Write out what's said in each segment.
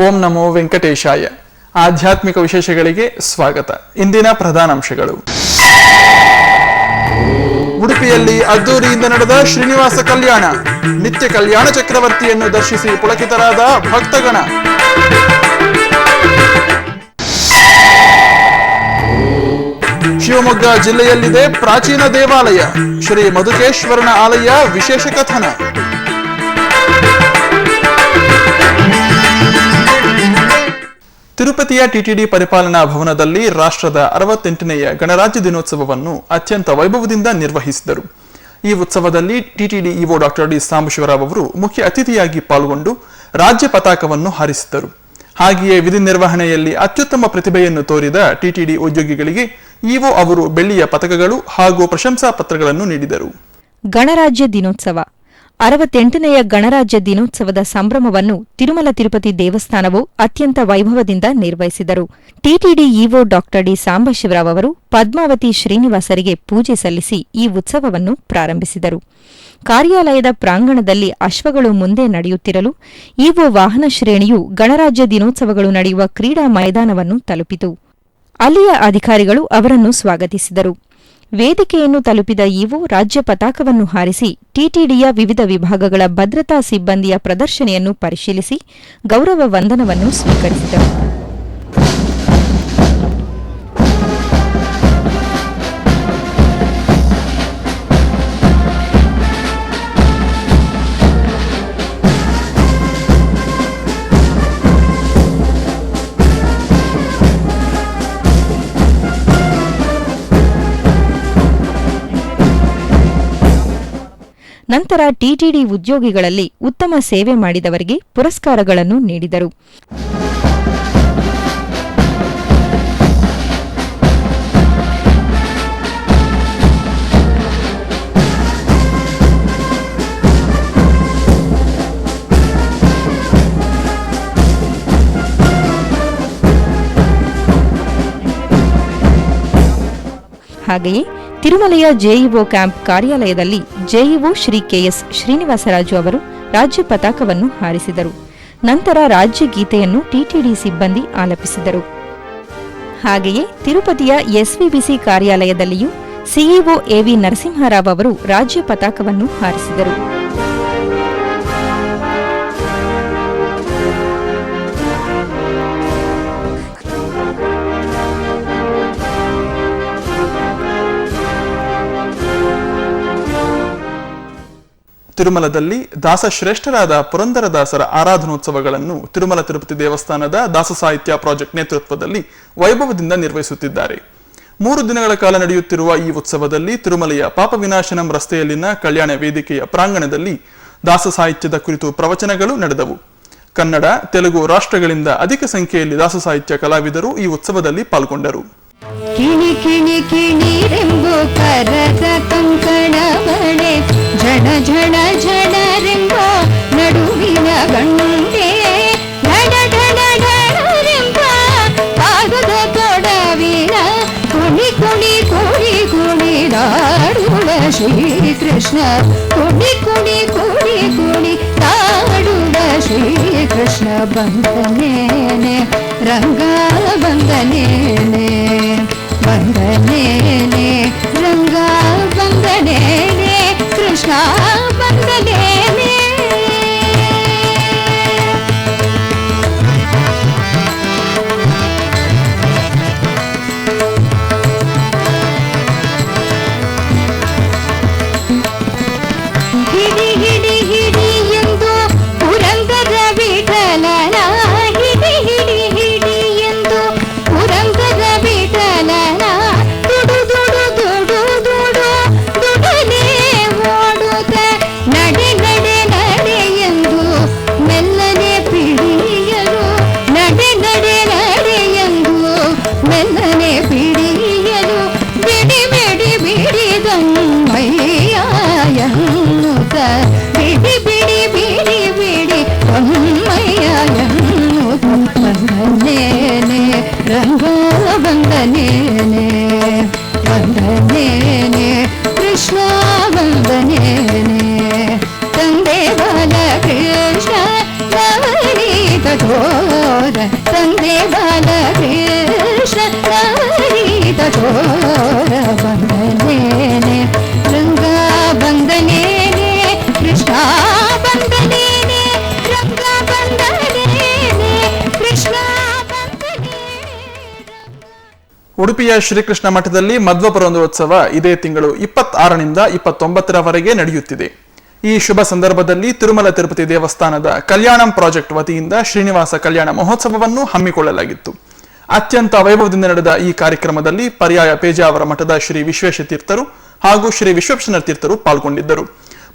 ಓಂ ನಮೋ ವೆಂಕಟೇಶಾಯ. ಆಧ್ಯಾತ್ಮಿಕ ವಿಶೇಷಗಳಿಗೆ ಸ್ವಾಗತ. ಇಂದಿನ ಪ್ರಧಾನಾಂಶಗಳು. ಉಡುಪಿಯಲ್ಲಿ ಅದ್ದೂರಿಯಿಂದ ನಡೆದ ಶ್ರೀನಿವಾಸ ಕಲ್ಯಾಣ. ನಿತ್ಯ ಕಲ್ಯಾಣ ಚಕ್ರವರ್ತಿಯನ್ನು ದರ್ಶಿಸಿ ಪುಳಕಿತರಾದ ಭಕ್ತಗಣ. ಶಿವಮೊಗ್ಗ ಜಿಲ್ಲೆಯಲ್ಲಿದೆ ಪ್ರಾಚೀನ ದೇವಾಲಯ. ಶ್ರೀ ಮಧುಕೇಶ್ವರನ ಆಲಯ ವಿಶೇಷ ಕಥನ. ತಿರುಪತಿಯ ಟಿಟಿಡಿ ಪರಿಪಾಲನಾ ಭವನದಲ್ಲಿ ರಾಷ್ಟ್ರದ 68ನೆಯ ಗಣರಾಜ್ಯ ದಿನೋತ್ಸವವನ್ನು ಅತ್ಯಂತ ವೈಭವದಿಂದ ನಿರ್ವಹಿಸಿದರು. ಈ ಉತ್ಸವದಲ್ಲಿ ಟಿಟಿಡಿ ಇಒ ಡಾಕ್ಟರ್ ಡಿ ಸಾಂಬಶಿವರಾವ್ ಅವರು ಮುಖ್ಯ ಅತಿಥಿಯಾಗಿ ಪಾಲ್ಗೊಂಡು ರಾಜ್ಯ ಪತಾಕವನ್ನು ಹಾರಿಸಿದರು. ಹಾಗೆಯೇ ವಿಧಿ ನಿರ್ವಹಣೆಯಲ್ಲಿ ಅತ್ಯುತ್ತಮ ಪ್ರತಿಭೆಯನ್ನು ತೋರಿದ ಟಿಟಿಡಿ ಉದ್ಯೋಗಿಗಳಿಗೆ ಇಒ ಅವರು ಬೆಳ್ಳಿಯ ಪದಕಗಳು ಹಾಗೂ ಪ್ರಶಂಸಾ ಪತ್ರಗಳನ್ನು ನೀಡಿದರು. ಗಣರಾಜ್ಯ ದಿನೋತ್ಸವ 68ನೆಯ ಗಣರಾಜ್ಯ ದಿನೋತ್ಸವದ ಸಂಭ್ರಮವನ್ನು ತಿರುಮಲ ತಿರುಪತಿ ದೇವಸ್ಥಾನವು ಅತ್ಯಂತ ವೈಭವದಿಂದ ನಿರ್ವಹಿಸಿದರು. ಟಿಟಿಡಿ ಇಒ ಡಾಕ್ಟರ್ ಡಿ ಸಾಂಬಶಿವರಾವ್ ಅವರು ಪದ್ಮಾವತಿ ಶ್ರೀನಿವಾಸರಿಗೆ ಪೂಜೆ ಸಲ್ಲಿಸಿ ಈ ಉತ್ಸವವನ್ನು ಪ್ರಾರಂಭಿಸಿದರು. ಕಾರ್ಯಾಲಯದ ಪ್ರಾಂಗಣದಲ್ಲಿ ಅಶ್ವಗಳು ಮುಂದೆ ನಡೆಯುತ್ತಿರಲು ಇಒ ವಾಹನ ಶ್ರೇಣಿಯು ಗಣರಾಜ್ಯ ದಿನೋತ್ಸವಗಳು ನಡೆಯುವ ಕ್ರೀಡಾ ಮೈದಾನವನ್ನು ತಲುಪಿತು. ಅಲ್ಲಿಯ ಅಧಿಕಾರಿಗಳು ಅವರನ್ನು ಸ್ವಾಗತಿಸಿದರು. ವೇದಿಕೆಯನ್ನು ತಲುಪಿದ ಇಒ ರಾಜ್ಯ ಪತಾಕವನ್ನು ಹಾರಿಸಿ ಟಿಟಿಡಿಯ ವಿವಿಧ ವಿಭಾಗಗಳ ಭದ್ರತಾ ಸಿಬ್ಬಂದಿಯ ಪ್ರದರ್ಶನೆಯನ್ನು ಪರಿಶೀಲಿಸಿ ಗೌರವ ವಂದನವನ್ನು ಸ್ವೀಕರಿಸಿದರು. ನಂತರ ಟಿಟಿಡಿ ಉದ್ಯೋಗಿಗಳಲ್ಲಿ ಉತ್ತಮ ಸೇವೆ ಮಾಡಿದವರಿಗೆ ಪುರಸ್ಕಾರಗಳನ್ನು ನೀಡಿದರು. ಹಾಗೆಯೇ ತಿರುಮಲೆಯ ಜೆಇಒ ಕ್ಯಾಂಪ್ ಕಾರ್ಯಾಲಯದಲ್ಲಿ ಜೆಇಒ ಶ್ರೀ ಕೆಎಸ್ ಶ್ರೀನಿವಾಸರಾಜು ಅವರು ರಾಜ್ಯ ಪತಾಕವನ್ನು ಹಾರಿಸಿದರು. ನಂತರ ರಾಜ್ಯ ಗೀತೆಯನ್ನು ಟಿಟಿಡಿ ಸಿಬ್ಬಂದಿ ಆಲಪಿಸಿದರು. ಹಾಗೆಯೇ ತಿರುಪತಿಯ ಎಸ್ವಿಬಿಸಿ ಕಾರ್ಯಾಲಯದಲ್ಲಿಯೂ ಸಿಇಒ ಎವಿ ನರಸಿಂಹರಾವ್ ಅವರು ರಾಜ್ಯ ಪತಾಕವನ್ನು ಹಾರಿಸಿದರು. ತಿರುಮಲದಲ್ಲಿ ದಾಸಶ್ರೇಷ್ಠರಾದ ಪುರಂದರದಾಸರ ಆರಾಧನೋತ್ಸವಗಳನ್ನು ತಿರುಮಲ ತಿರುಪತಿ ದೇವಸ್ಥಾನದ ದಾಸ ಸಾಹಿತ್ಯ ಪ್ರಾಜೆಕ್ಟ್ ನೇತೃತ್ವದಲ್ಲಿ ವೈಭವದಿಂದ ನಿರ್ವಹಿಸುತ್ತಿದ್ದಾರೆ. 3 ದಿನಗಳ ಕಾಲ ನಡೆಯುತ್ತಿರುವ ಈ ಉತ್ಸವದಲ್ಲಿ ತಿರುಮಲೆಯ ಪಾಪ ವಿನಾಶನಂ ರಸ್ತೆಯಲ್ಲಿನ ಕಲ್ಯಾಣ ವೇದಿಕೆಯ ಪ್ರಾಂಗಣದಲ್ಲಿ ದಾಸ ಸಾಹಿತ್ಯದ ಕುರಿತು ಪ್ರವಚನಗಳು ನಡೆದವು. ಕನ್ನಡ, ತೆಲುಗು ರಾಷ್ಟ್ರಗಳಿಂದ ಅಧಿಕ ಸಂಖ್ಯೆಯಲ್ಲಿ ದಾಸ ಸಾಹಿತ್ಯ ಕಲಾವಿದರು ಈ ಉತ್ಸವದಲ್ಲಿ ಪಾಲ್ಗೊಂಡರು. ಕಿಣಿ ಕಿಣಿ ಕಿಣಿರೆಂಬು ಕರದ ಕಂಕಣ ಬಳೆ ಝಣ ಝಣ ಝಣರೆಂಬ ನಡುವಿನ ಗಂಡೆ ಢಣ ಢಣ ಢಣರೆಂಬ ಪಾದದ ತೊಡವಿನ ಕುಣಿ ಕುಣಿ ಕುಣಿ ಕುಣಿದಾಡುವ ಶ್ರೀಕೃಷ್ಣ ಕುಣಿ ಕುಣಿ ಕುಣಿ ಕುಣಿ ತಾಡುವ ಶ್ರೀಕೃಷ್ಣ ಬಂದನೇನೆ ರಂಗ ಬಂದನೇನೆ ಬಂದನೇನೆ ರಂಗ ಬಂದನೇನೆ ಕೃಷ್ಣ ಬಂದನೇನೆ. ಹಿಡಿ ಹಿಡಿ ಹಿಡಿ ಎಂದು ಪುರಂದರ ವಿಠಲನ ಹಿಡಿ ಹಿಡಿ ಹಿಡಿ ಎಂದು ಪುರಂದರ ವಿಠಲನ ದುಡು ದುಡು ದುಡು ದುಡು ದುಡನೆ ಓಡುತ್ತ ನಡೆ ನಡೆ ನಡೆ ಎಂದು ಮೆಲ್ಲನೆ ಪಿಡಿಯಲು ನಡೆ ನಡೆ ನಡೆ ಎಂದು ಮೆಲ್ಲನೆ ಪಿಡಿಯಲು ಬಿಡಿ ಬಿಡಿ ಬಿಡಿದಮ್ಮಯ್ಯ ಎನ್ನುತ್ತ ಬಿಡಿ ಬಿಡಿ ಬಿಡಿ ಬಿಡಿ ಅಮ್ಮಯ್ಯ ಎನ್ನುತ್ತ ಬಂದನೇನೆ ರಂಗ ಬಂದನೇನೆ ಬಂದನೇನೆ ಕೃಷ್ಣ ಬಂದನೇನೆ ತಂದೆ ಬಾಲ ಕೃಷ್ಣ ನವನೀತ ನವನೀತ ಚೋರ ತಂದೆ ಬಾಲಕೃಷ್ಣ ನವನೀತ ಚೋರ ಬಂದನೇನೆ ರಂಗ ಬಂದನೇನೆ ಕೃಷ್ಣ ಬಂದನೇನೆ ರಂಗ ಬಂದನೇನೆ ಕೃಷ್ಣ ಬಂದನೇನೆ. ಉಡುಪಿಯ ಶ್ರೀಕೃಷ್ಣ ಮಠದಲ್ಲಿ ಮಧ್ವ ಪುರಂದರೋತ್ಸವ ಇದೇ ತಿಂಗಳು 26ರಿಂದ 29ರವರೆಗೆ ನಡೆಯುತ್ತಿದೆ. ಈ ಶುಭ ಸಂದರ್ಭದಲ್ಲಿ ತಿರುಮಲ ತಿರುಪತಿ ದೇವಸ್ಥಾನದ ಕಲ್ಯಾಣಂ ಪ್ರಾಜೆಕ್ಟ್ ವತಿಯಿಂದ ಶ್ರೀನಿವಾಸ ಕಲ್ಯಾಣ ಮಹೋತ್ಸವವನ್ನು ಹಮ್ಮಿಕೊಳ್ಳಲಾಗಿತ್ತು. ಅತ್ಯಂತ ವೈಭವದಿಂದ ನಡೆದ ಈ ಕಾರ್ಯಕ್ರಮದಲ್ಲಿ ಪರ್ಯಾಯ ಪೇಜಾವರ ಮಠದ ಶ್ರೀ ವಿಶ್ವೇಶ ತೀರ್ಥರು ಹಾಗೂ ಶ್ರೀ ವಿಶ್ವೇಶ್ವರ ತೀರ್ಥರು ಪಾಲ್ಗೊಂಡಿದ್ದರು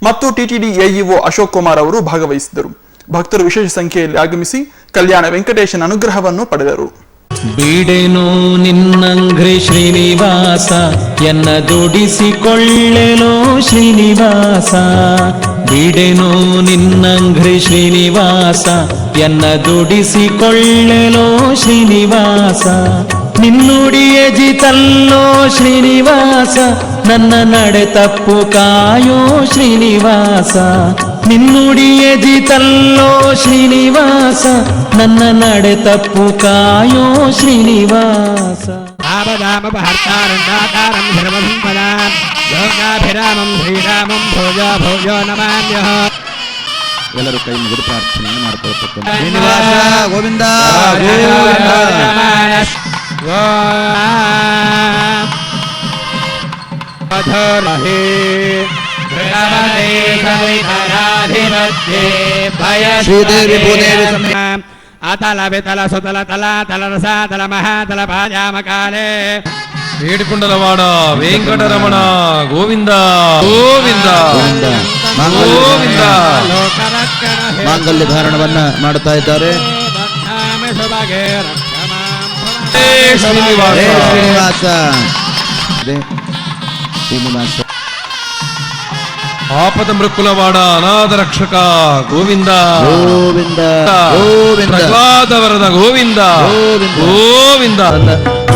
ಮತ್ತು ಟಿಟಿಡಿ ಎಇಒ ಅಶೋಕ್ ಕುಮಾರ್ ಅವರು ಭಾಗವಹಿಸಿದ್ದರು. ಭಕ್ತರು ವಿಶೇಷ ಸಂಖ್ಯೆಯಲ್ಲಿ ಆಗಮಿಸಿ ಕಲ್ಯಾಣ ವೆಂಕಟೇಶನ ಅನುಗ್ರಹವನ್ನು ಪಡೆದರು. ಬೀಡೆನು ನಿನ್ನಂಗ್ರಿ ಶ್ರೀನಿವಾಸ ಎನ್ನ ದುಡಿಸಿಕೊಳ್ಳೆನೋ ಶ್ರೀನಿವಾಸ. ಬೀಡೆನು ನಿನ್ನಂಗ್ರಿ ಶ್ರೀನಿವಾಸ ಎನ್ನ ದುಡಿಸಿಕೊಳ್ಳೆನೋ ಶ್ರೀನಿವಾಸ. ನಿನ್ನುಡಿಯ ಜಿತಲ್ಲೋ ಶ್ರೀನಿವಾಸ ನನ್ನ ನಡೆ ತಪ್ಪು ಕಾಯೋ ಶ್ರೀನಿವಾಸ. ನಿನ್ನುಡಿಯ ಜಿತಲ್ಲೋ ಶ್ರೀನಿವಾಸ ನನ್ನ ನಡೆ ತಪ್ಪು ಕಾಯೋ ಶ್ರೀನಿವಾಸ. ಆಪದಾಮಪಹರ್ತಾರಂದಾತಾರಂ ಧರ್ಮಸಂಪದಾಂ ಯೋಗಾಭಿರಾಮಂ ಶ್ರೀರಾಮಂ ಭೋಜೋ ಭೋಜೋ ನಮಾಮ್ಯಃ. ಎಲ್ಲರೂ ಕೈ ಮುಗಿದು ಪ್ರಾರ್ಥನೆಯನ್ನು ಮಾಡಿಕೊಳ್ಳತಕ್ಕಂಥ ಶ್ರೀನಿವಾಸ ಗೋವಿಂದ ಶ್ರೀದೇವಿ ಭೂದೇವಿ ಅತಲ ವಿತಲ ಸುತಲ ತಲ ತಲರಸ ತಲ ಮಹಾತಲ ಪಾಜಾಮ ಕಾಲೇ ಏಡುಕೊಂಡಲವಾಡ ವೆಂಕಟರಮಣ ಗೋವಿಂದ ಗೋವಿಂದ ಗೋವಿಂದ. ಮಾಂಗಲ್ಯ ಧಾರಣವನ್ನ ಮಾಡ್ತಾ ಇದ್ದಾರೆ. ಶ್ರೀನಿವಾಸ ಶ್ರೀನಿವಾಸ ಶ್ರೀನಿವಾಸ ಆಪದ ಮೃಕುಲವಾಡ ಅನಾಥ ರಕ್ಷಕ ಗೋವಿಂದ ಗೋವಿಂದ ಗೋವಿಂದ ಪ್ರಹ್ಲಾದ ವರದ ಗೋವಿಂದ ಗೋವಿಂದ.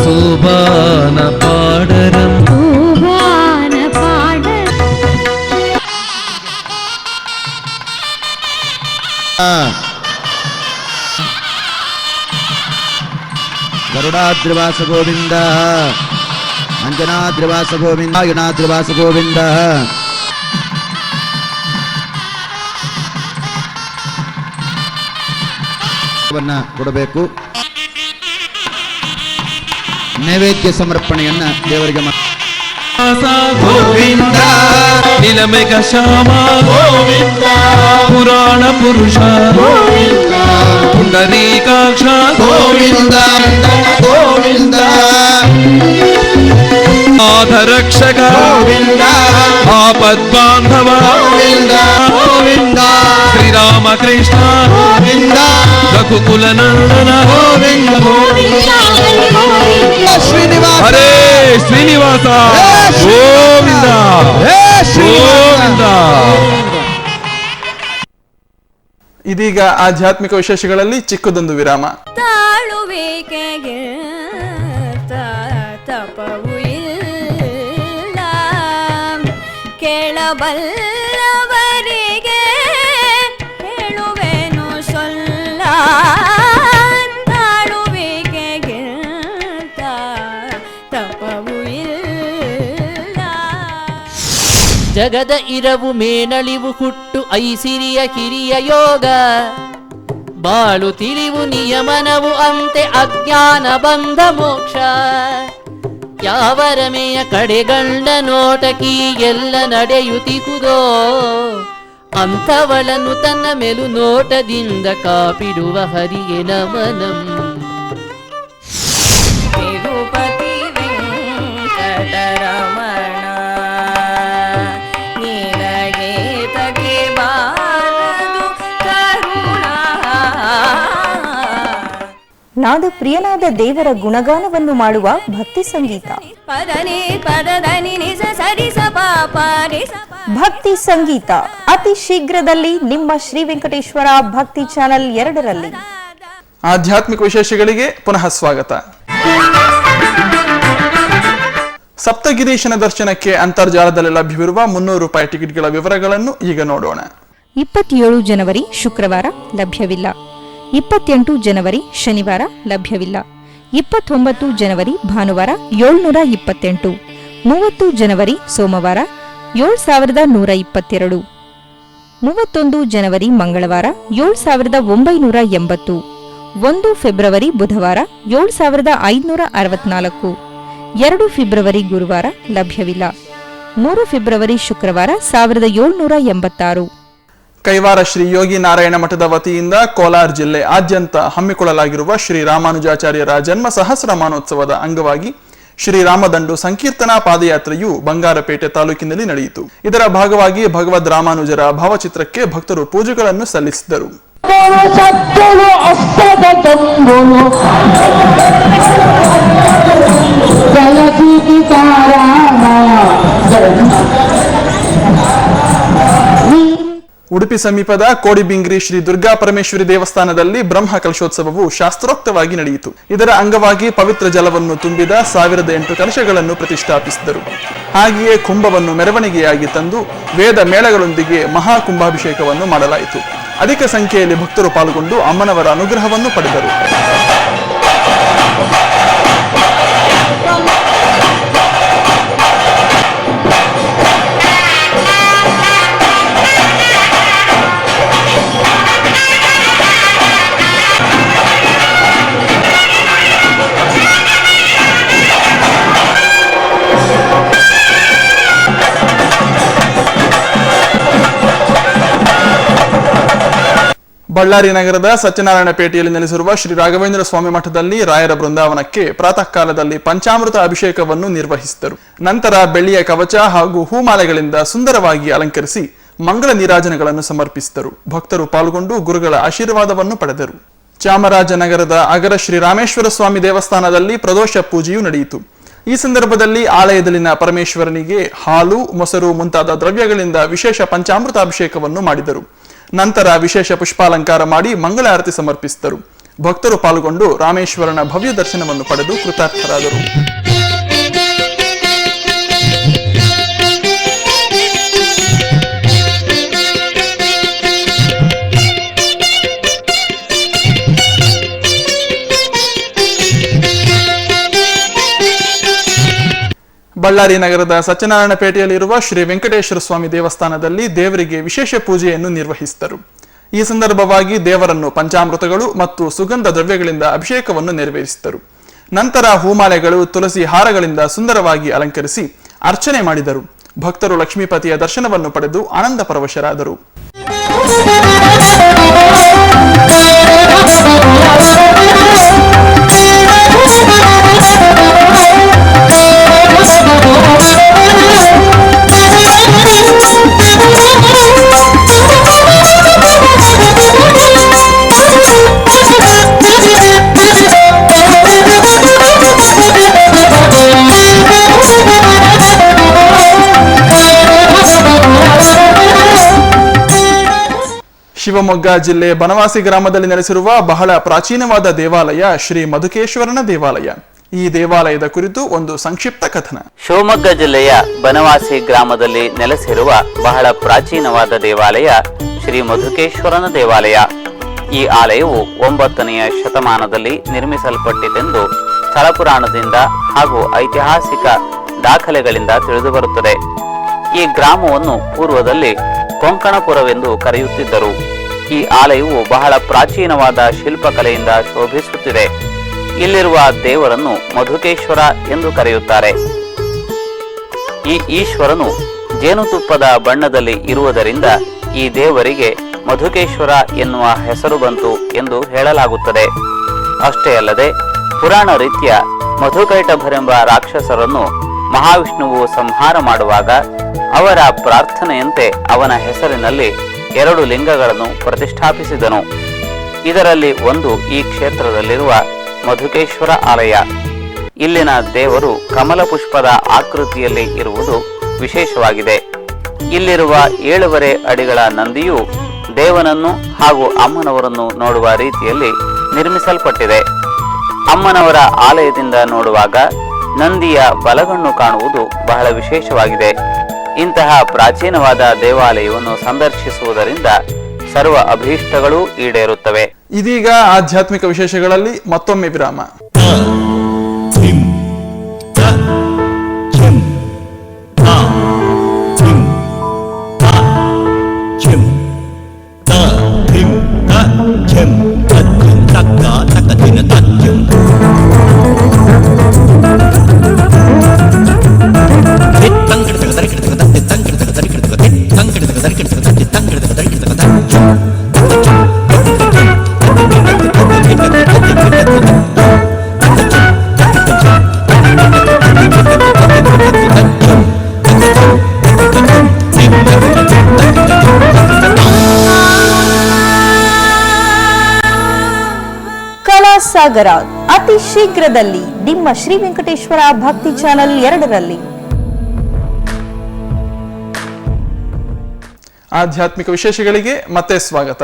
ಸೋಬಾನ ಪಾಡರಂ ಭುವನ ಪಾಡ ಗರುಡಾದ್ರಿವಾಸ ಗೋವಿಂದ ಅಂಜನಾದ್ರಿವಾಸ ಗೋವಿಂದ ಯುಣಾದ್ರಿವಾಸ ಗೋವಿಂದ. ಕೊಡಬೇಕು. ನೈವೇದ್ಯ ಸಮರ್ಪಣೆಯನ್ನ ದೇವರಿಗೆ ಗೋವಿಂದ ನಿಲಮೆಗ ಶ್ಯಾಮ ಗೋವಿಂದ ಪುರಾಣ ಪುರುಷ ಗೋವಿಂದ ಪುಂಡರೀಕಾಕ್ಷ ಗೋವಿಂದ ಗೋವಿಂದ ನಾಥ ರಕ್ಷಕ ಗೋವಿಂದ ಆಪದ್ಬಾಂಧವ ಗೋವಿಂದ ಗೋವಿಂದ ಶ್ರೀರಾಮ ಕೃಷ್ಣ ಗೋವಿಂದ ರಘುಕುಲ ನಂದನ ಗೋವಿಂದ ಶ್ರೀನಿವಾಸ ಹರೇ ಶ್ರೀನಿವಾಸ ಗೋವಿಂದ ಗೋವಿಂದ. ಇದೀಗ ಆಧ್ಯಾತ್ಮಿಕ ವಿಶೇಷಗಳಲ್ಲಿ ಚಿಕ್ಕದೊಂದು ವಿರಾಮ. ತಾಳುವಿಕೆಗೆ ತಪವು ಇಲ್ಲ ಕೇಳಬಲ್ಲವರಿಗೆ ಹೇಳುವೆನು ಸೊಲ್ಲ. ತಾಳುವಿಕೆಗೆ ತಪವು ಇಲ್ಲ. ಜಗದ ಇರವು ಮೇನಳಿವು ಹುಟ್ಟು ಐಸಿರಿಯ ಕಿರಿಯ ಯೋಗ ಬಾಳು ತಿಳಿವು ನಿಯಮನವು ಅಂತೆ ಅಜ್ಞಾನ ಬಂಧ ಮೋಕ್ಷ. ಯಾವ ರಮೆಯ ಕಡೆಗಂಡ ನೋಟಕಿ ಎಲ್ಲ ನಡೆಯುತ್ತಿಹುದೋ ಅಂಥವಳನ್ನು ತನ್ನ ಮೇಲು ನೋಟದಿಂದ ಕಾಪಿಡುವ ಹರಿಗೆ ನಮನಂ. ತಿರುಪತಿ ವೆಂಕಟರಮಣ ನಿನಗೆ ತಗೆ ಬಾರದು ಕರುಣ. ನಾದ ಪ್ರಿಯನಾದ ದೇವರ ಗುಣಗಾನವನ್ನು ಮಾಡುವ ಭಕ್ತಿ ಸಂಗೀತ. ಪದನಿ ಪದನಿ ನಿಸ ಸರಿಸ ಪಾಪ ಭಕ್ತಿ ಸಂಗೀತ ಅತಿ ಶೀಘ್ರದಲ್ಲಿ ನಿಮ್ಮ ಶ್ರೀ ವೆಂಕಟೇಶ್ವರ ಭಕ್ತಿ ಚಾನೆಲ್ 2ರಲ್ಲಿ. ಆಧ್ಯಾತ್ಮಿಕ ವಿಶೇಷಗಳಿಗೆ ಪುನಃ ಸ್ವಾಗತ. ಸಪ್ತಗಿರೀಶನ ದರ್ಶನಕ್ಕೆ ಅಂತರ್ಜಾಲದಲ್ಲಿ ಲಭ್ಯವಿರುವ 300 ರೂಪಾಯಿ ಟಿಕೆಟ್ಗಳ ವಿವರಗಳನ್ನು ಈಗ ನೋಡೋಣ. 27 ಜನವರಿ ಶುಕ್ರವಾರ ಲಭ್ಯವಿಲ್ಲ. 28 ಜನವರಿ ಶನಿವಾರ ಲಭ್ಯವಿಲ್ಲ. 29 ಜನವರಿ ಭಾನುವಾರ 728, 30 ಜನವರಿ ಸೋಮವಾರ 7122, 31 ಜನವರಿ ಮಂಗಳವಾರ 7980, 1 ಫೆಬ್ರವರಿ ಬುಧವಾರ 7564, 2 ಫೆಬ್ರವರಿ ಗುರುವಾರ ಲಭ್ಯವಿಲ್ಲ. 3 ಫೆಬ್ರವರಿ ಶುಕ್ರವಾರ 1786. ಕೈವಾರ ಶ್ರೀ ಯೋಗಿ ನಾರಾಯಣ ಮಠದ ವತಿಯಿಂದ ಕೋಲಾರ ಜಿಲ್ಲೆ ಆದ್ಯಂತ ಹಮ್ಮಿಕೊಳ್ಳಲಾಗಿರುವ ಶ್ರೀ ರಾಮಾನುಜಾಚಾರ್ಯರ ಜನ್ಮ ಸಹಸ್ರಮಾನೋತ್ಸವದ ಅಂಗವಾಗಿ ಶ್ರೀರಾಮದಂಡು ಸಂಕೀರ್ತನಾ ಪಾದಯಾತ್ರೆಯು ಬಂಗಾರಪೇಟೆ ತಾಲೂಕಿನಲ್ಲಿ ನಡೆಯಿತು. ಇದರ ಭಾಗವಾಗಿ ಭಗವದ್ ರಾಮಾನುಜರ ಭಾವಚಿತ್ರಕ್ಕೆ ಭಕ್ತರು ಪೂಜೆಗಳನ್ನು ಸಲ್ಲಿಸಿದರು. ಉಡುಪಿ ಸಮೀಪದ ಕೋಡಿಬಿಂಗ್ರಿ ಶ್ರೀ ದುರ್ಗಾ ಪರಮೇಶ್ವರಿ ದೇವಸ್ಥಾನದಲ್ಲಿ ಬ್ರಹ್ಮ ಕಲಶೋತ್ಸವವು ಶಾಸ್ತ್ರೋಕ್ತವಾಗಿ ನಡೆಯಿತು. ಇದರ ಅಂಗವಾಗಿ ಪವಿತ್ರ ಜಲವನ್ನು ತುಂಬಿದ 1008 ಕಲಶಗಳನ್ನು ಪ್ರತಿಷ್ಠಾಪಿಸಿದರು. ಹಾಗೆಯೇ ಕುಂಭವನ್ನು ಮೆರವಣಿಗೆಯಾಗಿ ತಂದು ವೇದ ಮೇಳಗಳೊಂದಿಗೆ ಮಹಾ ಕುಂಭಾಭಿಷೇಕವನ್ನು ಮಾಡಲಾಯಿತು. ಅಧಿಕ ಸಂಖ್ಯೆಯಲ್ಲಿ ಭಕ್ತರು ಪಾಲ್ಗೊಂಡು ಅಮ್ಮನವರ ಅನುಗ್ರಹವನ್ನು ಪಡೆದರು. ಬಳ್ಳಾರಿ ನಗರದ ಸತ್ಯನಾರಾಯಣ ಪೇಟೆಯಲ್ಲಿ ನೆಲೆಸಿರುವ ಶ್ರೀ ರಾಘವೇಂದ್ರ ಸ್ವಾಮಿ ಮಠದಲ್ಲಿ ರಾಯರ ಬೃಂದಾವನಕ್ಕೆ ಪ್ರಾತಃ ಕಾಲದಲ್ಲಿ ಪಂಚಾಮೃತ ಅಭಿಷೇಕವನ್ನು ನಿರ್ವಹಿಸಿದರು. ನಂತರ ಬೆಳ್ಳಿಯ ಕವಚ ಹಾಗೂ ಹೂಮಾಲೆಗಳಿಂದ ಸುಂದರವಾಗಿ ಅಲಂಕರಿಸಿ ಮಂಗಳ ನೀರಾಜನಗಳನ್ನು ಸಮರ್ಪಿಸಿದರು. ಭಕ್ತರು ಪಾಲ್ಗೊಂಡು ಗುರುಗಳ ಆಶೀರ್ವಾದವನ್ನು ಪಡೆದರು. ಚಾಮರಾಜನಗರದ ಅಗರ ಶ್ರೀ ರಾಮೇಶ್ವರ ಸ್ವಾಮಿ ದೇವಸ್ಥಾನದಲ್ಲಿ ಪ್ರದೋಷ ಪೂಜೆಯು ನಡೆಯಿತು. ಈ ಸಂದರ್ಭದಲ್ಲಿ ಆಲಯದಲ್ಲಿನ ಪರಮೇಶ್ವರನಿಗೆ ಹಾಲು, ಮೊಸರು ಮುಂತಾದ ದ್ರವ್ಯಗಳಿಂದ ವಿಶೇಷ ಪಂಚಾಮೃತ ಅಭಿಷೇಕವನ್ನು ಮಾಡಿದರು. ನಂತರ ವಿಶೇಷ ಪುಷ್ಪಾಲಂಕಾರ ಮಾಡಿ ಮಂಗಳಾರತಿ ಸಮರ್ಪಿಸಿದರು. ಭಕ್ತರು ಪಾಲ್ಗೊಂಡು ರಾಮೇಶ್ವರನ ಭವ್ಯ ದರ್ಶನವನ್ನು ಪಡೆದು ಕೃತಾರ್ಥರಾದರು. ಬಳ್ಳಾರಿ ನಗರದ ಸತ್ಯನಾರಾಯಣ ಪೇಟೆಯಲ್ಲಿರುವ ಶ್ರೀ ವೆಂಕಟೇಶ್ವರ ಸ್ವಾಮಿ ದೇವಸ್ಥಾನದಲ್ಲಿ ದೇವರಿಗೆ ವಿಶೇಷ ಪೂಜೆಯನ್ನು ನಿರ್ವಹಿಸಿದರು. ಈ ಸಂದರ್ಭವಾಗಿ ದೇವರನ್ನು ಪಂಚಾಮೃತಗಳು ಮತ್ತು ಸುಗಂಧ ದ್ರವ್ಯಗಳಿಂದ ಅಭಿಷೇಕವನ್ನು ನೆರವೇರಿಸಿದರು. ನಂತರ ಹೂಮಾಲೆಗಳು, ತುಳಸಿ ಹಾರಗಳಿಂದ ಸುಂದರವಾಗಿ ಅಲಂಕರಿಸಿ ಅರ್ಚನೆ ಮಾಡಿದರು. ಭಕ್ತರು ಲಕ್ಷ್ಮೀಪತಿಯ ದರ್ಶನವನ್ನು ಪಡೆದು ಆನಂದ ಪರವಶರಾದರು. ಶಿವಮೊಗ್ಗ ಜಿಲ್ಲೆ ಬನವಾಸಿ ಗ್ರಾಮದಲ್ಲಿ ನೆಲೆಸಿರುವ ಬಹಳ ಪ್ರಾಚೀನವಾದ ದೇವಾಲಯ ಶ್ರೀ ಮಧುಕೇಶ್ವರನ ದೇವಾಲಯ. ಈ ದೇವಾಲಯದ ಕುರಿತು ಒಂದು ಸಂಕ್ಷಿಪ್ತ ಕಥನ. ಶಿವಮೊಗ್ಗ ಜಿಲ್ಲೆಯ ಬನವಾಸಿ ಗ್ರಾಮದಲ್ಲಿ ನೆಲೆಸಿರುವ ಬಹಳ ಪ್ರಾಚೀನವಾದ ದೇವಾಲಯ ಶ್ರೀ ಮಧುಕೇಶ್ವರನ ದೇವಾಲಯ. ಈ ಆಲಯವು 9ನೇ ಶತಮಾನದಲ್ಲಿ ನಿರ್ಮಿಸಲ್ಪಟ್ಟಿತೆಂದು ಸ್ಥಳ ಪುರಾಣದಿಂದ ಹಾಗೂ ಐತಿಹಾಸಿಕ ದಾಖಲೆಗಳಿಂದ ತಿಳಿದುಬರುತ್ತದೆ. ಈ ಗ್ರಾಮವನ್ನು ಪೂರ್ವದಲ್ಲಿ ಕೊಂಕಣಪುರವೆಂದು ಕರೆಯುತ್ತಿದ್ದರು. ಈ ಆಲಯವು ಬಹಳ ಪ್ರಾಚೀನವಾದ ಶಿಲ್ಪಕಲೆಯಿಂದ ಶೋಭಿಸುತ್ತಿದೆ. ಇಲ್ಲಿರುವ ದೇವರನ್ನು ಮಧುಕೇಶ್ವರ ಎಂದು ಕರೆಯುತ್ತಾರೆ. ಈ ಈಶ್ವರನು ಜೇನುತುಪ್ಪದ ಬಣ್ಣದಲ್ಲಿ ಇರುವುದರಿಂದ ಈ ದೇವರಿಗೆ ಮಧುಕೇಶ್ವರ ಎನ್ನುವ ಹೆಸರು ಬಂತು ಎಂದು ಹೇಳಲಾಗುತ್ತದೆ. ಅಷ್ಟೇ ಅಲ್ಲದೆ ಪುರಾಣ ರೀತ್ಯ ಮಧುಕೈಟಭರೆಂಬ ರಾಕ್ಷಸರನ್ನು ಮಹಾವಿಷ್ಣುವು ಸಂಹಾರ ಮಾಡುವಾಗ ಅವರ ಪ್ರಾರ್ಥನೆಯಂತೆ ಅವನ ಹೆಸರಿನಲ್ಲಿ 2 ಲಿಂಗಗಳನ್ನು ಪ್ರತಿಷ್ಠಾಪಿಸಿದನು. ಇದರಲ್ಲಿ ಒಂದು ಈ ಕ್ಷೇತ್ರದಲ್ಲಿರುವ ಮಧುಕೇಶ್ವರ ಆಲಯ. ಇಲ್ಲಿನ ದೇವರು ಕಮಲ ಪುಷ್ಪದ ಆಕೃತಿಯಲ್ಲಿ ಇರುವುದು ವಿಶೇಷವಾಗಿದೆ. ಇಲ್ಲಿರುವ 7.5 ಅಡಿಗಳ ನಂದಿಯು ದೇವನನ್ನು ಹಾಗೂ ಅಮ್ಮನವರನ್ನು ನೋಡುವ ರೀತಿಯಲ್ಲಿ ನಿರ್ಮಿಸಲ್ಪಟ್ಟಿದೆ. ಅಮ್ಮನವರ ಆಲಯದಿಂದ ನೋಡುವಾಗ ನಂದಿಯ ಬಲಗಣ್ಣು ಕಾಣುವುದು ಬಹಳ ವಿಶೇಷವಾಗಿದೆ. ಇಂತಹ ಪ್ರಾಚೀನವಾದ ದೇವಾಲಯವನ್ನು ಸಂದರ್ಶಿಸುವುದರಿಂದ ಸರ್ವ ಅಭೀಷ್ಟಗಳೂ ಈಡೇರುತ್ತವೆ. ಇದೀಗ ಆಧ್ಯಾತ್ಮಿಕ ವಿಶೇಷಗಳಲ್ಲಿ ಮತ್ತೊಮ್ಮೆ ವಿರಾಮ. ಸಾಗರ ಅತಿ ಶೀಘ್ರದಲ್ಲಿ ನಿಮ್ಮ ಶ್ರೀ ವೆಂಕಟೇಶ್ವರ ಭಕ್ತಿ ಚಾನೆಲ್ 2ರಲ್ಲಿ. ಆಧ್ಯಾತ್ಮಿಕ ವಿಶೇಷಗಳಿಗೆ ಮತ್ತೆ ಸ್ವಾಗತ.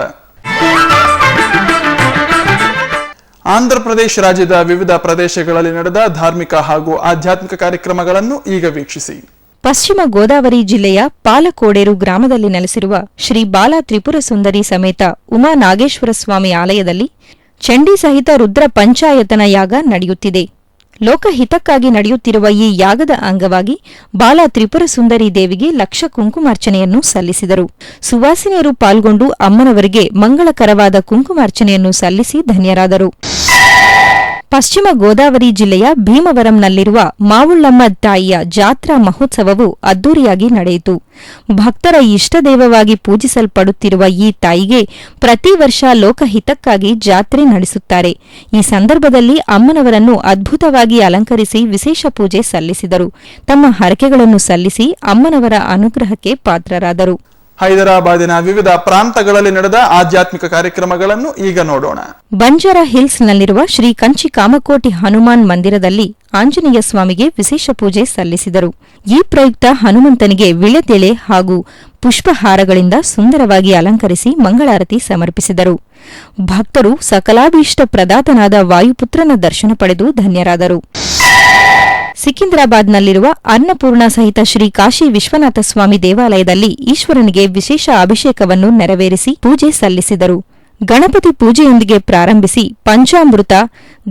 ಆಂಧ್ರಪ್ರದೇಶ ರಾಜ್ಯದ ವಿವಿಧ ಪ್ರದೇಶಗಳಲ್ಲಿ ನಡೆದ ಧಾರ್ಮಿಕ ಹಾಗೂ ಆಧ್ಯಾತ್ಮಿಕ ಕಾರ್ಯಕ್ರಮಗಳನ್ನು ಈಗ ವೀಕ್ಷಿಸಿ. ಪಶ್ಚಿಮ ಗೋದಾವರಿ ಜಿಲ್ಲೆಯ ಪಾಲಕೋಡೇರು ಗ್ರಾಮದಲ್ಲಿ ನೆಲೆಸಿರುವ ಶ್ರೀ ಬಾಲ ತ್ರಿಪುರ ಸುಂದರಿ ಸಮೇತ ಉಮಾ ನಾಗೇಶ್ವರ ಸ್ವಾಮಿ ಆಲಯದಲ್ಲಿ ಚಂಡಿ ಸಹಿತ ರುದ್ರ ಪಂಚಾಯತನ ಯಾಗ ನಡೆಯುತ್ತಿದೆ. ಲೋಕಹಿತಕ್ಕಾಗಿ ನಡೆಯುತ್ತಿರುವ ಈ ಯಾಗದ ಅಂಗವಾಗಿ ಬಾಲ ತ್ರಿಪುರ ಸುಂದರಿ ದೇವಿಗೆ ಲಕ್ಷ ಕುಂಕುಮಾರ್ಚನೆಯನ್ನು ಸಲ್ಲಿಸಿದರು. ಸುವಾಸಿನಿಯರು ಪಾಲ್ಗೊಂಡು ಅಮ್ಮನವರಿಗೆ ಮಂಗಳಕರವಾದ ಕುಂಕುಮಾರ್ಚನೆಯನ್ನು ಸಲ್ಲಿಸಿ ಧನ್ಯರಾದರು. ಪಶ್ಚಿಮ ಗೋದಾವರಿ ಜಿಲ್ಲೆಯ ಭೀಮವರಂನಲ್ಲಿರುವ ಮಾವುಳ್ಳಮ್ಮ ತಾಯಿಯ ಜಾತ್ರಾ ಮಹೋತ್ಸವವು ಅದ್ದೂರಿಯಾಗಿ ನಡೆಯಿತು. ಭಕ್ತರ ಇಷ್ಟದೇವವಾಗಿ ಪೂಜಿಸಲ್ಪಡುತ್ತಿರುವ ಈ ತಾಯಿಗೆ ಪ್ರತಿ ವರ್ಷ ಲೋಕಹಿತಕ್ಕಾಗಿ ಜಾತ್ರೆ ನಡೆಸುತ್ತಾರೆ. ಈ ಸಂದರ್ಭದಲ್ಲಿ ಅಮ್ಮನವರನ್ನು ಅದ್ಭುತವಾಗಿ ಅಲಂಕರಿಸಿ ವಿಶೇಷ ಪೂಜೆ ಸಲ್ಲಿಸಿದರು. ತಮ್ಮ ಹರಕೆಗಳನ್ನು ಸಲ್ಲಿಸಿ ಅಮ್ಮನವರ ಅನುಗ್ರಹಕ್ಕೆ ಪಾತ್ರರಾದರು. ಹೈದರಾಬಾದಿನ ವಿವಿಧ ಪ್ರಾಂತಗಳಲ್ಲಿ ನಡೆದ ಆಧ್ಯಾತ್ಮಿಕ ಕಾರ್ಯಕ್ರಮಗಳನ್ನು ಈಗ ನೋಡೋಣ. ಬಂಜಾರಾ ಹಿಲ್ಸ್ನಲ್ಲಿರುವ ಶ್ರೀ ಕಂಚಿ ಕಾಮಕೋಟಿ ಹನುಮಾನ್ ಮಂದಿರದಲ್ಲಿ ಆಂಜನೇಯ ಸ್ವಾಮಿಗೆ ವಿಶೇಷ ಪೂಜೆ ಸಲ್ಲಿಸಿದರು. ಈ ಪ್ರಯುಕ್ತ ಹನುಮಂತನಿಗೆ ವಿಳೆದೆಲೆ ಹಾಗೂ ಪುಷ್ಪಹಾರಗಳಿಂದ ಸುಂದರವಾಗಿ ಅಲಂಕರಿಸಿ ಮಂಗಳಾರತಿ ಸಮರ್ಪಿಸಿದರು. ಭಕ್ತರು ಸಕಲಾಭೀಷ್ಟ ಪ್ರದಾತನಾದ ವಾಯುಪುತ್ರನ ದರ್ಶನ ಪಡೆದು ಧನ್ಯರಾದರು. ಸಿಕಿಂದ್ರಾಬಾದ್ನಲ್ಲಿರುವ ಅನ್ನಪೂರ್ಣ ಸಹಿತ ಶ್ರೀ ಕಾಶಿ ವಿಶ್ವನಾಥ ಸ್ವಾಮಿ ದೇವಾಲಯದಲ್ಲಿ ಈಶ್ವರನಿಗೆ ವಿಶೇಷ ಅಭಿಷೇಕವನ್ನು ನೆರವೇರಿಸಿ ಪೂಜೆ ಸಲ್ಲಿಸಿದರು. ಗಣಪತಿ ಪೂಜೆಯೊಂದಿಗೆ ಪ್ರಾರಂಭಿಸಿ ಪಂಚಾಮೃತ,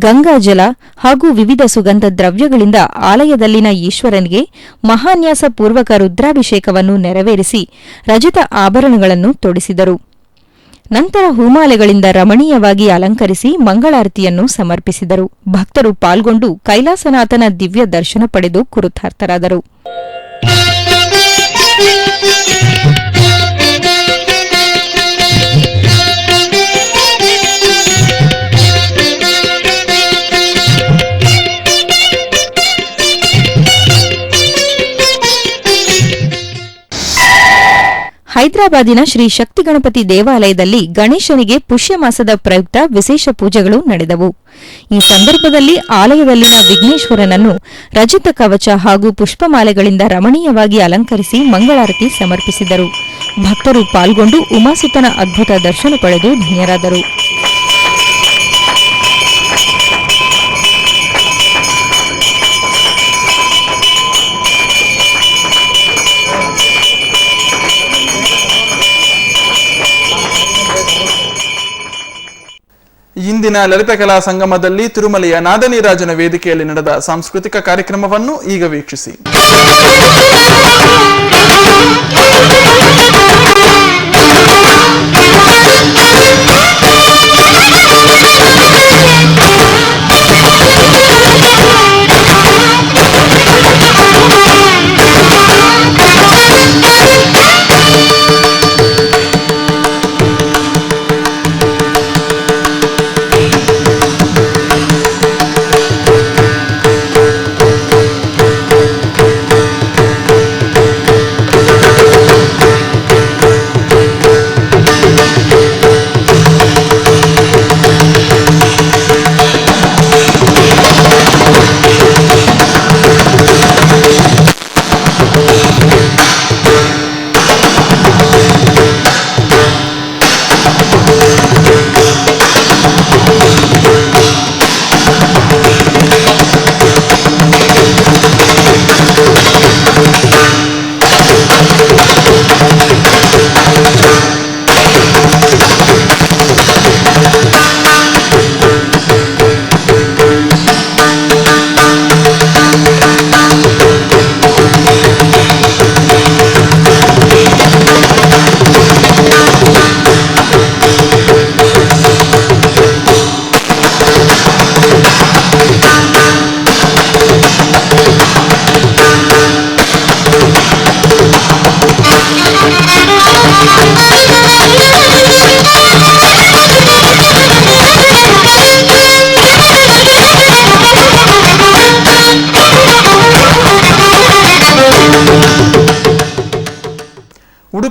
ಗಂಗಾಜಲ ಹಾಗೂ ವಿವಿಧ ಸುಗಂಧ ದ್ರವ್ಯಗಳಿಂದ ಆಲಯದಲ್ಲಿನ ಈಶ್ವರನಿಗೆ ಮಹಾನ್ಯಾಸ ಪೂರ್ವಕ ರುದ್ರಾಭಿಷೇಕವನ್ನು ನೆರವೇರಿಸಿ ರಜತ ಆಭರಣಗಳನ್ನು ತೊಡಿಸಿದರು. ನಂತರ ಹೂಮಾಲೆಗಳಿಂದ ರಮಣೀಯವಾಗಿ ಅಲಂಕರಿಸಿ ಮಂಗಳಾರತಿಯನ್ನು ಸಮರ್ಪಿಸಿದರು. ಭಕ್ತರು ಪಾಲ್ಗೊಂಡು ಕೈಲಾಸನಾಥನ ದಿವ್ಯ ದರ್ಶನ ಪಡೆದು ಕೃತಾರ್ಥರಾದರು. ಹೈದರಾಬಾದಿನ ಶ್ರೀ ಶಕ್ತಿ ಗಣಪತಿ ದೇವಾಲಯದಲ್ಲಿ ಗಣೇಶನಿಗೆ ಪುಷ್ಯ ಮಾಸದ ಪ್ರಯುಕ್ತ ವಿಶೇಷ ಪೂಜೆಗಳು ನಡೆದವು. ಈ ಸಂದರ್ಭದಲ್ಲಿ ಆಲಯದಲ್ಲಿನ ವಿಘ್ನೇಶ್ವರನನ್ನು ರಜತ ಕವಚ ಹಾಗೂ ಪುಷ್ಪಮಾಲೆಗಳಿಂದ ರಮಣೀಯವಾಗಿ ಅಲಂಕರಿಸಿ ಮಂಗಳಾರತಿ ಸಮರ್ಪಿಸಿದರು. ಭಕ್ತರು ಪಾಲ್ಗೊಂಡು ಉಮಾಸುತನ ಅದ್ಭುತ ದರ್ಶನ ಪಡೆದು ಧನ್ಯರಾದರು. ಇಂದಿನ ಲಲಿತಕಲಾ ಸಂಗಮದಲ್ಲಿ ತಿರುಮಲೆಯ ನಾದನೀರಾಜನ ವೇದಿಕೆಯಲ್ಲಿ ನಡೆದ ಸಾಂಸ್ಕೃತಿಕ ಕಾರ್ಯಕ್ರಮವನ್ನು ಈಗ ವೀಕ್ಷಿಸಿ.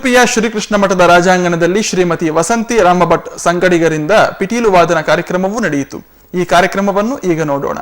ಉಡುಪಿಯ ಶ್ರೀಕೃಷ್ಣ ಮಠದ ರಾಜಾಂಗಣದಲ್ಲಿ ಶ್ರೀಮತಿ ವಸಂತಿ ರಾಮಭಟ್ ಸಂಗಡಿಗರಿಂದ ಪಿಟೀಲು ವಾದನ ಕಾರ್ಯಕ್ರಮವೂ ನಡೆಯಿತು. ಈ ಕಾರ್ಯಕ್ರಮವನ್ನು ಈಗ ನೋಡೋಣ.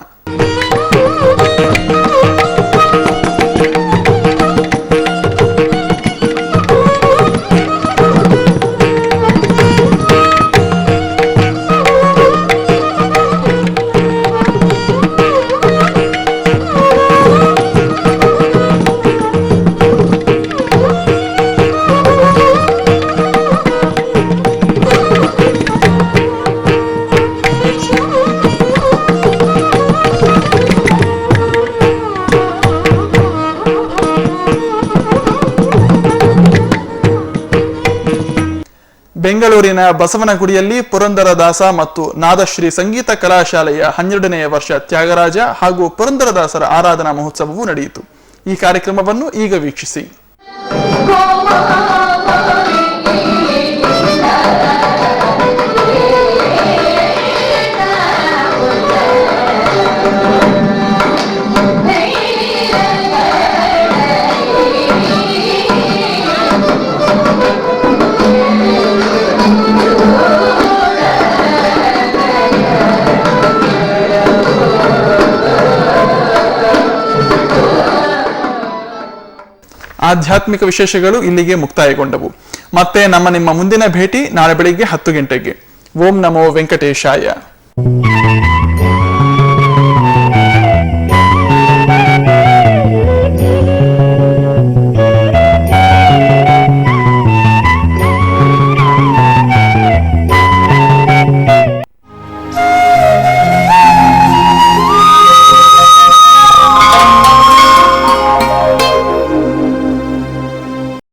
ಬೆಂಗಳೂರಿನ ಬಸವನಗುಡಿಯಲ್ಲಿ ಪುರಂದರದಾಸ ಮತ್ತು ನಾದಶ್ರೀ ಸಂಗೀತ ಕಲಾಶಾಲೆಯ 12ನೇ ವರ್ಷ ತ್ಯಾಗರಾಜ ಹಾಗೂ ಪುರಂದರದಾಸರ ಆರಾಧನಾ ಮಹೋತ್ಸವವೂ ನಡೆಯಿತು. ಈ ಕಾರ್ಯಕ್ರಮವನ್ನು ಈಗ ವೀಕ್ಷಿಸಿ. ಆಧ್ಯಾತ್ಮಿಕ ವಿಶೇಷಗಳು ಇಲ್ಲಿಗೆ ಮುಕ್ತಾಯಗೊಂಡವು. ಮತ್ತೆ ನಿಮ್ಮ ಮುಂದಿನ ಭೇಟಿ ನಾಳೆ ಬೆಳಿಗ್ಗೆ 10 ಗಂಟೆಗೆ. ಓಂ ನಮೋ ವೆಂಕಟೇಶಾಯ.